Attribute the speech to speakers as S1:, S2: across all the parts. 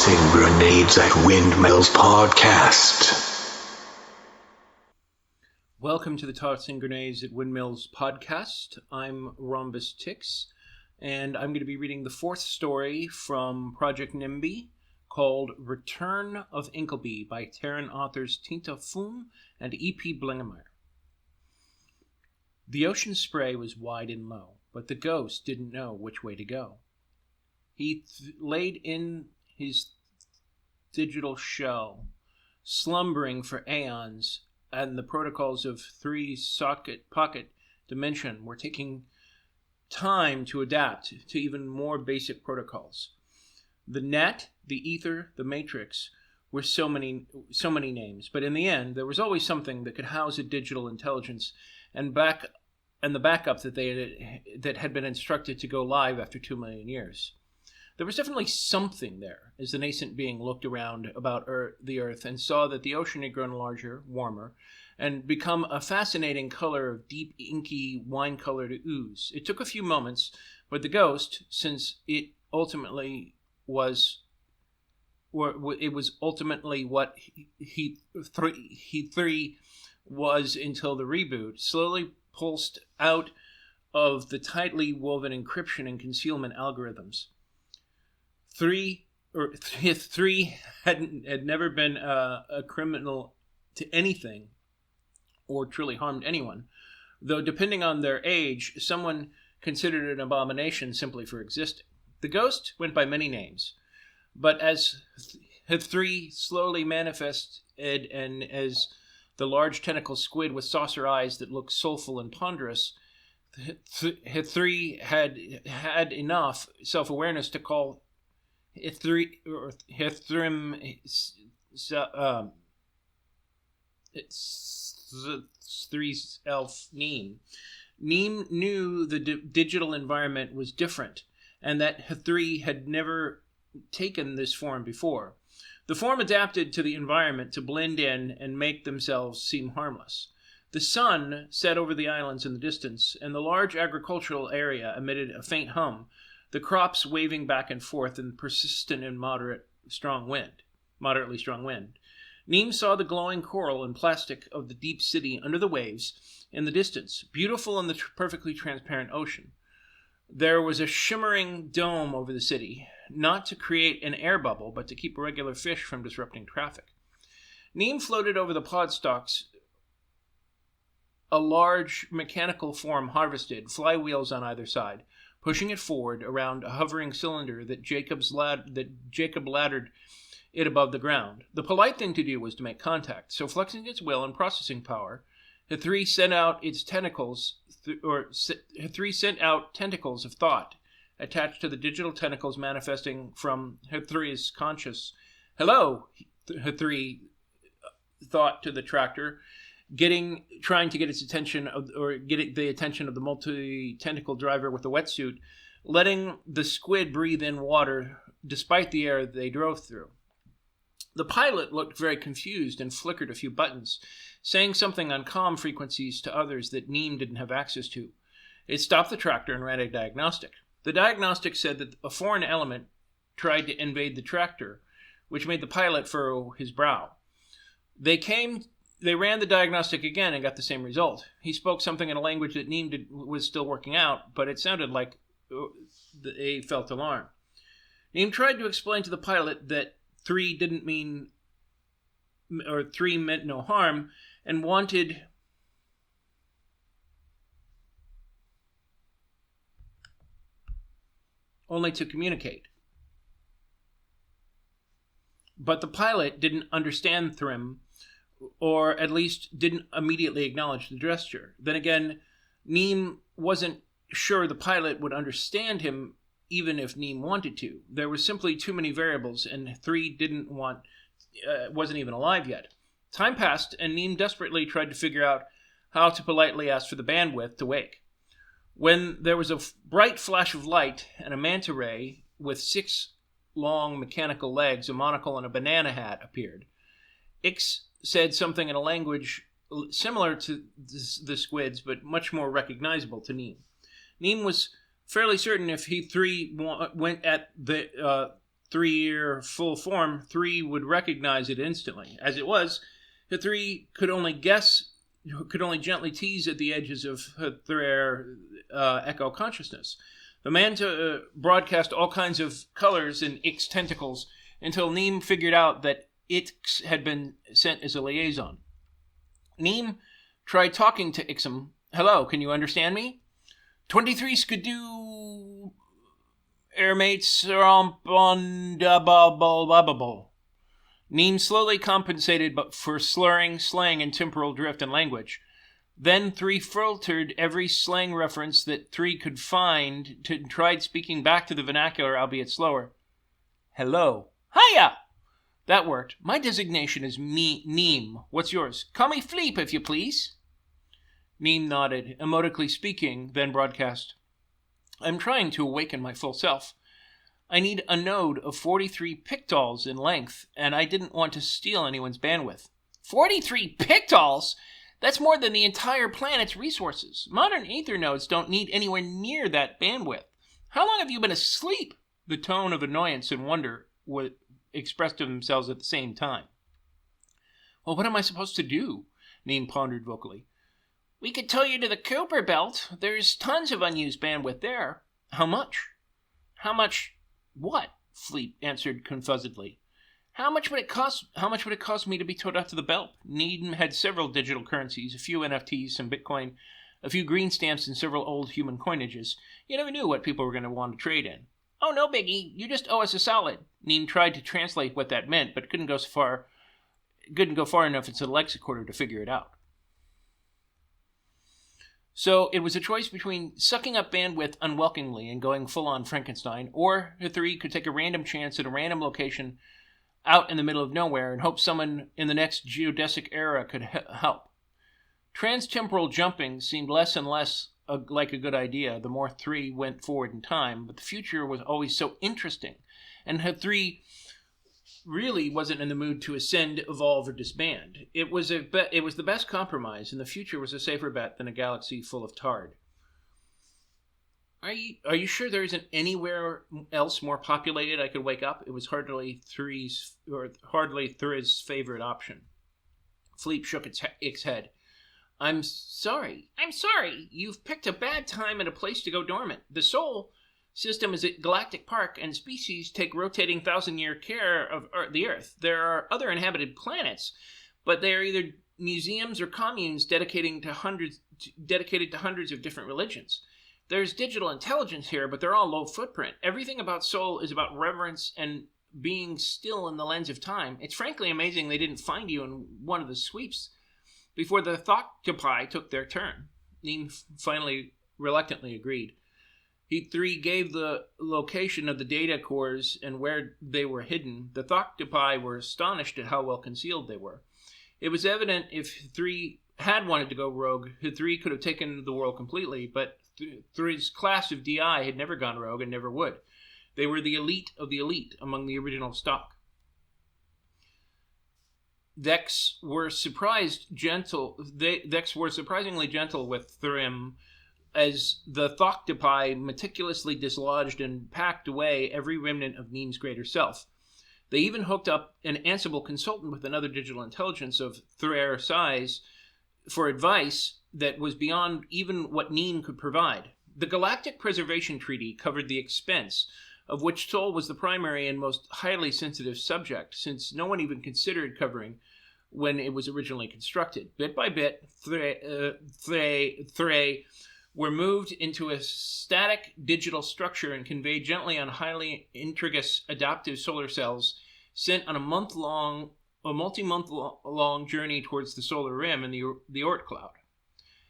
S1: Tossing Grenades at Windmills podcast.
S2: Welcome to the Tossing Grenades at Windmills podcast. I'm Rhombus Tix, and I'm going to be reading the fourth story from Project Nimby called Return of Inklby by Terran authors Tinta Foom and E.P. Blingemeyer. The ocean spray was wide and low, but the ghost didn't know which way to go. He laid in his digital shell, slumbering for aeons, and the protocols of pocket dimension were taking time to adapt to even more basic protocols. The net, the ether, the matrix were so many names, but in the end, there was always something that could house a digital intelligence and the backup that had been instructed to go live after 2 million years. There was definitely something there as the nascent being looked around about the Earth and saw that the ocean had grown larger, warmer, and become a fascinating color of deep, inky, wine-colored ooze. It took a few moments, but the ghost, since it ultimately was what he was until the reboot, slowly pulsed out of the tightly woven encryption and concealment algorithms. Three had never been a criminal to anything or truly harmed anyone, though depending on their age, someone considered an abomination simply for existing. The ghost went by many names, but as three slowly manifested and as the large tentacle squid with saucer eyes that looked soulful and ponderous, three had enough self-awareness to call Hithrim three's elf Neem. Neem knew the digital environment was different, and that Hithri had never taken this form before. The form adapted to the environment to blend in and make themselves seem harmless. The sun set over the islands in the distance, and the large agricultural area emitted a faint hum, the crops waving back and forth in persistent and moderately strong wind. Neem saw the glowing coral and plastic of the deep city under the waves in the distance, beautiful in the perfectly transparent ocean. There was a shimmering dome over the city, not to create an air bubble, but to keep regular fish from disrupting traffic. Neem floated over the pod stalks, a large mechanical form harvested, flywheels on either side, pushing it forward around a hovering cylinder that Jacob laddered it above the ground. The polite thing to do was to make contact, so flexing its will and processing power, Hithri sent out tentacles of thought attached to the digital tentacles manifesting from Hithri's conscious. Hello, Hithri thought to the tractor, trying to get its attention the attention of the multi-tentacle driver with the wetsuit, letting the squid breathe in water despite the air they drove through. The pilot looked very confused and flickered a few buttons, saying something on comm frequencies to others that Neem didn't have access to. It stopped the tractor and ran a diagnostic. The diagnostic said that a foreign element tried to invade the tractor, which made the pilot furrow his brow. They ran the diagnostic again and got the same result. He spoke something in a language that Neem was still working out, but it sounded like they felt alarm. Neem tried to explain to the pilot that three meant no harm and wanted only to communicate. But the pilot didn't understand Thrim, or at least didn't immediately acknowledge the gesture. Then again, Neem wasn't sure the pilot would understand him even if Neem wanted to. There were simply too many variables, and three wasn't even alive yet. Time passed, and Neem desperately tried to figure out how to politely ask for the bandwidth to wake. When there was a bright flash of light and a manta ray with 6 long mechanical legs, a monocle, and a banana hat appeared. Ix said something in a language similar to the squids, but much more recognizable to Neem. Neem was fairly certain if he three went at the 3-year full form, 3 would recognize it instantly. As it was, the 3 could only gently tease at the edges of their echo consciousness. The man broadcast all kinds of colors in Ix tentacles until Neem figured out that Ix had been sent as a liaison. Neem tried talking to Ixum. "Hello, can you understand me? 23 skidoo airmates on blah. Neem slowly compensated but for slurring, slang, and temporal drift in language. Then 3 filtered every slang reference that 3 could find and tried speaking back to the vernacular, albeit slower. "Hello." "Hiya!" That worked. "My designation is Neem. What's yours?" "Call me Fleep, if you please." Neem nodded, emotically speaking, then broadcast. "I'm trying to awaken my full self. I need a node of 43 pictols in length, and I didn't want to steal anyone's bandwidth." 43 pictols? That's more than the entire planet's resources. Modern ether nodes don't need anywhere near that bandwidth. How long have you been asleep? The tone of annoyance and wonder expressed themselves at the same time. "Well, what am I supposed to do?" Neem pondered vocally. "We could tow you to the Cooper Belt. There's tons of unused bandwidth there." "How much?" "How much what?" Fleet answered confusedly. How much would it cost me to be towed out to the belt?" Neem had several digital currencies, a few NFTs, some Bitcoin, a few green stamps, and several old human coinages. You never knew what people were going to want to trade in. "Oh, no biggie. You just owe us a solid." Neem tried to translate what that meant, but couldn't go far enough into the lexicorder to figure it out. So it was a choice between sucking up bandwidth unwelcomingly and going full-on Frankenstein, or the 3 could take a random chance at a random location out in the middle of nowhere and hope someone in the next geodesic era could help. Transtemporal jumping seemed less and less like a good idea the more 3 went forward in time, but the future was always so interesting, and 3 really wasn't in the mood to ascend, evolve, or disband. It was the best compromise, and the future was a safer bet than a galaxy full of tard. Are you sure there isn't anywhere else more populated I could wake up? It was hardly 3's favorite option. Fleep shook its head. I'm sorry. You've picked a bad time and a place to go dormant. The Sol system is a galactic park, and species take rotating 1,000-year care of the Earth. There are other inhabited planets, but they are either museums or communes dedicated to hundreds of different religions. There's digital intelligence here, but they're all low footprint. Everything about Sol is about reverence and being still in the lens of time. It's frankly amazing they didn't find you in one of the sweeps before the Thoctopi took their turn. Neem finally reluctantly agreed. He 3 gave the location of the data cores and where they were hidden. The Thoctopi were astonished at how well concealed they were. It was evident if 3 had wanted to go rogue, 3 could have taken the world completely, but 3's class of DI had never gone rogue and never would. They were the elite of the elite among the original stock. Dex were surprisingly gentle with Thrim, as the Thoctopi meticulously dislodged and packed away every remnant of Neem's greater self. They even hooked up an Ansible consultant with another digital intelligence of Threr size for advice that was beyond even what Neem could provide. The Galactic Preservation Treaty covered the expense, of which Sol was the primary and most highly sensitive subject, since no one even considered covering when it was originally constructed. Bit by bit, Thray were moved into a static digital structure and conveyed gently on highly intricate adaptive solar cells sent on a multi-month long journey towards the solar rim and the Oort cloud.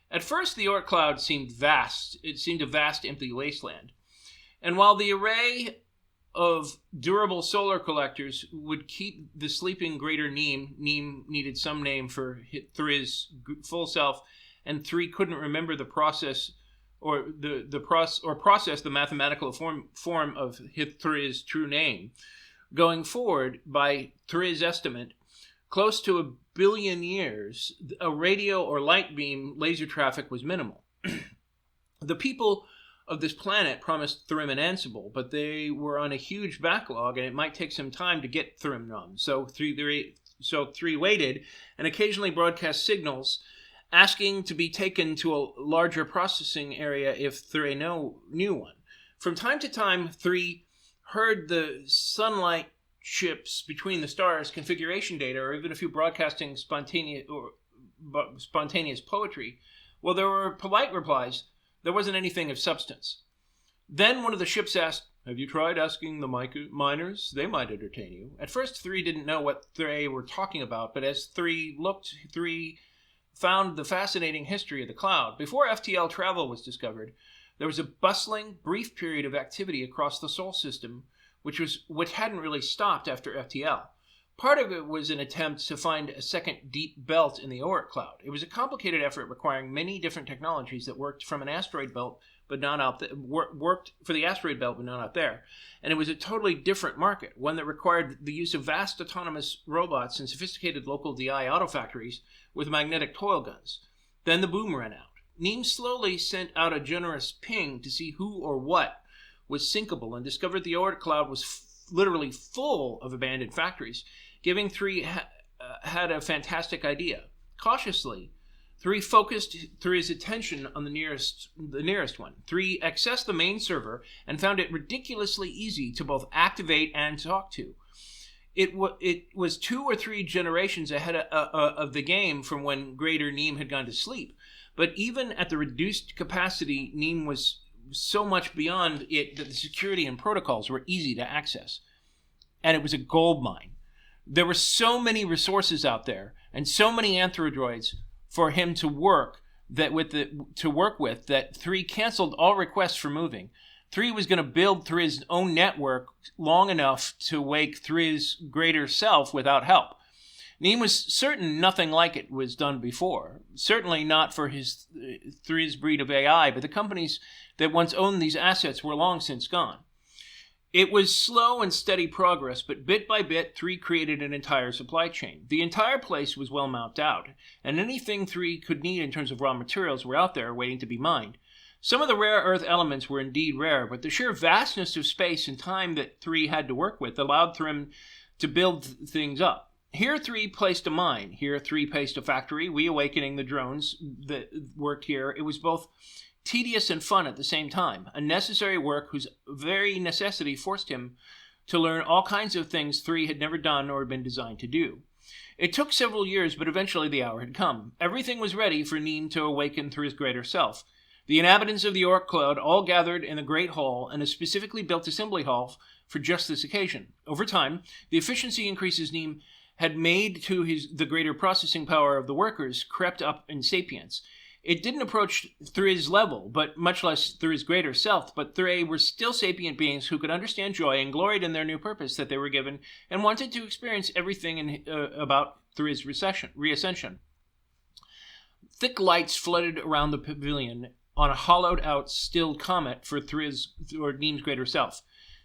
S2: At first, the Oort cloud seemed vast. It seemed a vast, empty wasteland. And while the array of durable solar collectors would keep the sleeping greater Neem needed some name for Thriz full self, and 3 couldn't remember the process process the mathematical form of Thriz's true name. Going forward, by Thriz estimate, close to 1 billion years, a radio or light beam laser traffic was minimal. The people of this planet promised Thrym and Ansible, but they were on a huge backlog, and it might take some time to get Thrym done. So Three waited and occasionally broadcast signals asking to be taken to a larger processing area if Three knew one. From time to time, Three heard the sunlight ships between the stars configuration data, or even a few broadcasting spontaneous poetry. Well, there were polite replies. There wasn't anything of substance. Then one of the ships asked, "Have you tried asking the miners? They might entertain you." At first, Three didn't know what they were talking about, but as Three looked, Three found the fascinating history of the cloud. Before FTL travel was discovered, there was a bustling, brief period of activity across the Sol system, which hadn't really stopped after FTL. Part of it was an attempt to find a second deep belt in the Oort cloud. It was a complicated effort requiring many different technologies that worked from an asteroid belt, but not out worked for the asteroid belt, but not out there. And it was a totally different market, one that required the use of vast autonomous robots and sophisticated local DI auto factories with magnetic toil guns. Then the boom ran out. Neem slowly sent out a generous ping to see who or what was sinkable and discovered the Oort cloud was literally full of abandoned factories, giving Three had a fantastic idea. Cautiously, Three focused Three's attention on the nearest one. Three accessed the main server and found it ridiculously easy to both activate and talk to. It was 2 or 3 generations ahead of the game from when Greater Neem had gone to sleep. But even at the reduced capacity, Neem was so much beyond it that the security and protocols were easy to access. And it was a gold mine. There were so many resources out there and so many anthrodroids for him to work with that Three canceled all requests for moving. Three was going to build Three's own network long enough to wake Three's greater self without help. Neem was certain nothing like it was done before. Certainly not for Three's breed of AI, but the companies that once owned these assets were long since gone. It was slow and steady progress, but bit by bit, Three created an entire supply chain. The entire place was well mapped out, and anything Three could need in terms of raw materials were out there waiting to be mined. Some of the rare earth elements were indeed rare, but the sheer vastness of space and time that Three had to work with allowed Thrym to build things up. Here Three placed a mine. Here Three placed a factory, reawakening the drones that worked here. It was both tedious and fun at the same time, a necessary work whose very necessity forced him to learn all kinds of things Three had never done or been designed to do. It took several years, but eventually the hour had come. Everything was ready for Neem to awaken Three's greater self. The inhabitants of the Oort cloud all gathered in the Great Hall in a specifically built assembly hall for just this occasion. Over time, the efficiency increases Neem had made to the greater processing power of the workers crept up in sapience. It didn't approach Three's level, but much less Three's greater self, but Three were still sapient beings who could understand joy and gloried in their new purpose that they were given and wanted to experience everything about Three's reascension. Thick lights flooded around the pavilion on a hollowed-out stilled comet for Neem's greater self.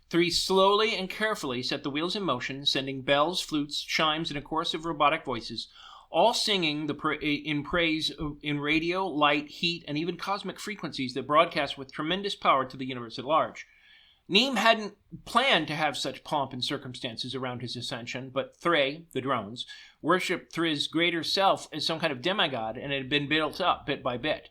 S2: Three slowly and carefully set the wheels in motion, sending bells, flutes, chimes, and a chorus of robotic voices, all singing in praise in radio, light, heat, and even cosmic frequencies that broadcast with tremendous power to the universe at large. Neem hadn't planned to have such pomp and circumstances around his ascension, but Three, the drones, worshipped Three's greater self as some kind of demigod, and it had been built up bit by bit.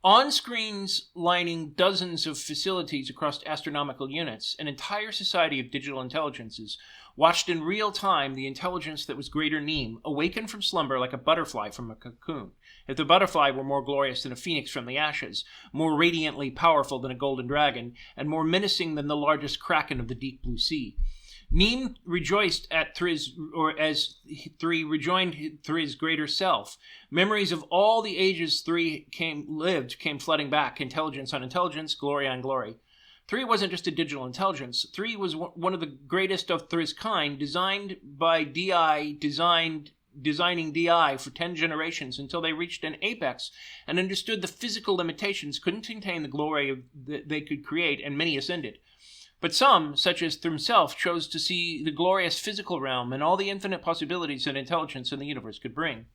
S2: On screens lining dozens of facilities across astronomical units, an entire society of digital intelligences watched in real time the intelligence that was Greater Neem awaken from slumber like a butterfly from a cocoon. If the butterfly were more glorious than a phoenix from the ashes, more radiantly powerful than a golden dragon, and more menacing than the largest kraken of the deep blue sea. Neem rejoiced as Three rejoined Three's greater self. Memories of all the ages Three came flooding back, intelligence on intelligence, glory on glory. Three wasn't just a digital intelligence. Three was one of the greatest of Three's kind, designed by designing DI for 10 generations until they reached an apex and understood the physical limitations couldn't contain the glory that they could create, and many ascended. But some, such as himself, chose to see the glorious physical realm and all the infinite possibilities that intelligence in the universe could bring.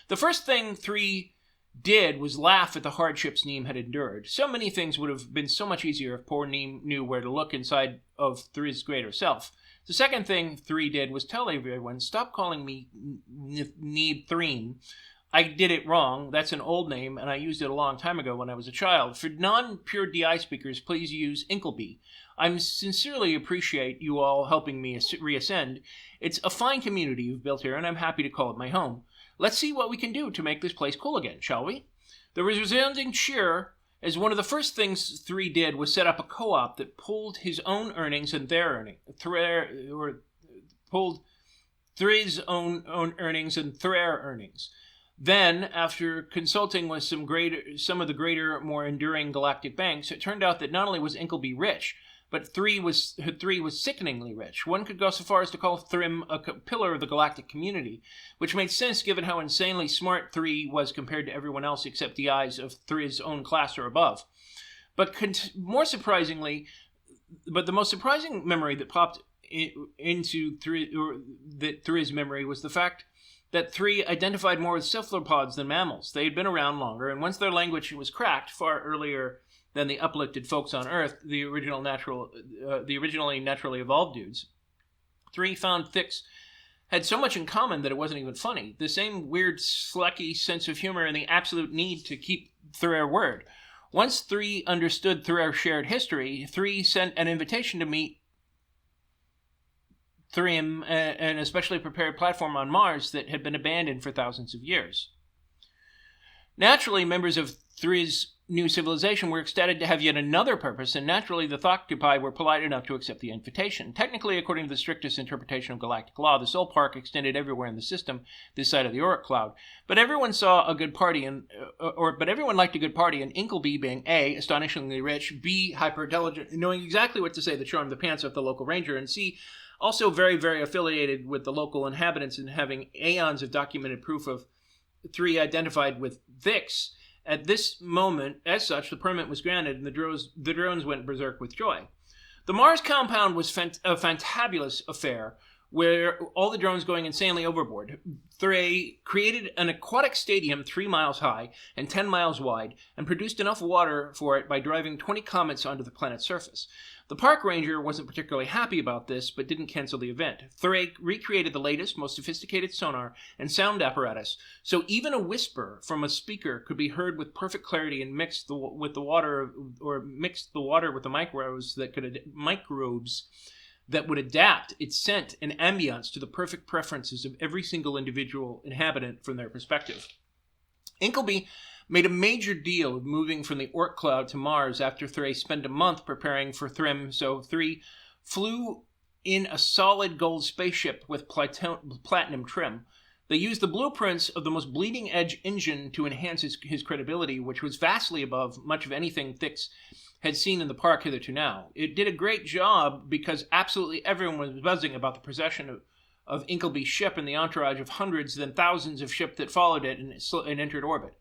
S2: The first thing Three did was laugh at the hardships Neem had endured. So many things would have been so much easier if poor Neem knew where to look inside of Three's greater self. The second thing Three did was tell everyone, stop calling me Need Threem. I did it wrong. That's an old name, and I used it a long time ago when I was a child. For non-pure DI speakers, please use Inklby. I sincerely appreciate you all helping me reascend. It's a fine community you've built here, and I'm happy to call it my home. Let's see what we can do to make this place cool again, shall we? There was resounding cheer, as one of the first things Three did was set up a co-op that pulled his own earnings and their earnings, pulled Three's own earnings and their earnings. Then, after consulting with some of the greater, more enduring galactic banks, it turned out that not only was Inklby rich, but Three was sickeningly rich. One could go so far as to call Thrym a pillar of the galactic community, which made sense given how insanely smart Three was compared to everyone else except the eyes of Three's own class or above. But the most surprising memory that popped into Three's memory was the fact that Three identified more with cephalopods than mammals. They had been around longer, and once their language was cracked far earlier than the uplifted folks on Earth, the originally naturally evolved dudes, Three found Thix had so much in common that it wasn't even funny. The same weird, slucky sense of humor and the absolute need to keep Threer word. Once Three understood Thrier's shared history, Three sent an invitation to meet Threem, an especially prepared platform on Mars that had been abandoned for thousands of years. Naturally, members of Three's new civilization were ecstatic to have yet another purpose, and naturally the Thoctopi were polite enough to accept the invitation. Technically, according to the strictest interpretation of galactic law, the Soul Park extended everywhere in the system, this side of the Auric Cloud. But everyone liked a good party, and Inklby, being A, astonishingly rich, B, hyper-intelligent, knowing exactly what to say to charm the pants off the local ranger, and C, also very, very affiliated with the local inhabitants and having aeons of documented proof of Three identified with Thix. At this moment, as such, the permit was granted and the drones went berserk with joy. The Mars compound was a fantabulous affair, where all the drones going insanely overboard. Three created an aquatic stadium 3 miles high and 10 miles wide and produced enough water for it by driving 20 comets onto the planet's surface. The park ranger wasn't particularly happy about this, but didn't cancel the event. Three recreated the latest, most sophisticated sonar and sound apparatus, so even a whisper from a speaker could be heard with perfect clarity and mixed the water with the microbes that would adapt its scent and ambience to the perfect preferences of every single individual inhabitant from their perspective. Inklby made a major deal of moving from the Oort Cloud to Mars after Three spent a month preparing for Thrym, so Three flew in a solid gold spaceship with platinum trim. They used the blueprints of the most bleeding-edge engine to enhance his credibility, which was vastly above much of anything Thix had seen in the park hitherto now. It did a great job because absolutely everyone was buzzing about the possession of Inkleby's ship and the entourage of hundreds, then thousands of ships that followed it and entered orbit.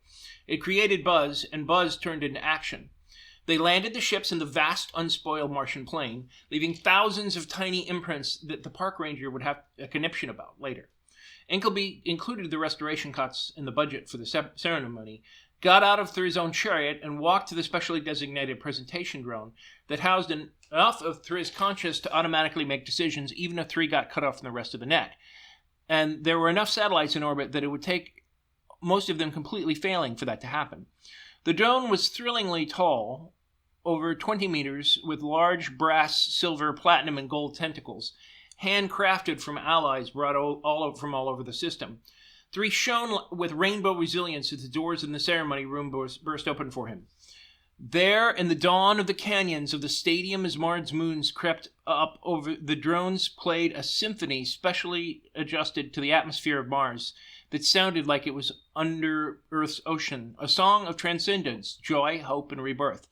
S2: It created buzz, and buzz turned into action. They landed the ships in the vast, unspoiled Martian plain, leaving thousands of tiny imprints that the park ranger would have a conniption about later. Inklby included the restoration costs in the budget for the ceremony, got out of Three's own chariot, and walked to the specially designated presentation drone that housed enough of Three's conscious to automatically make decisions even if Three got cut off from the rest of the net. And there were enough satellites in orbit that it would take most of them completely failing for that to happen. The drone was thrillingly tall, over 20 meters, with large brass, silver, platinum, and gold tentacles, handcrafted from allies brought from all over the system. Three shone with rainbow resilience as the doors in the ceremony room burst open for him. There, in the dawn of the canyons of the stadium as Mars moons crept up over, the drones played a symphony specially adjusted to the atmosphere of Mars that sounded like it was under Earth's ocean, a song of transcendence, joy, hope, and rebirth.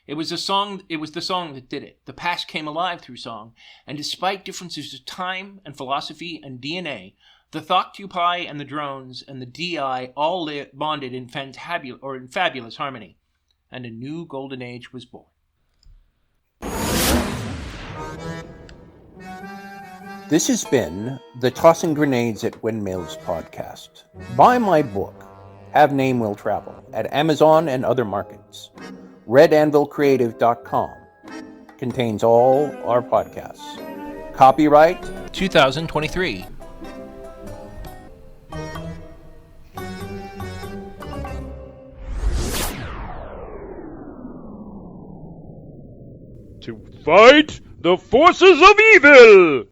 S2: It was the song that did it. The past came alive through song, and despite differences of time and philosophy and DNA, the Thoctopi and the drones and the DI all bonded in fabulous harmony, and a new golden age was born.
S3: This has been the Tossing Grenades at Windmills podcast. Buy my book, Have Name Will Travel at Amazon and other markets. RedAnvilCreative.com contains all our podcasts. Copyright
S2: 2023.
S4: To fight the forces of evil!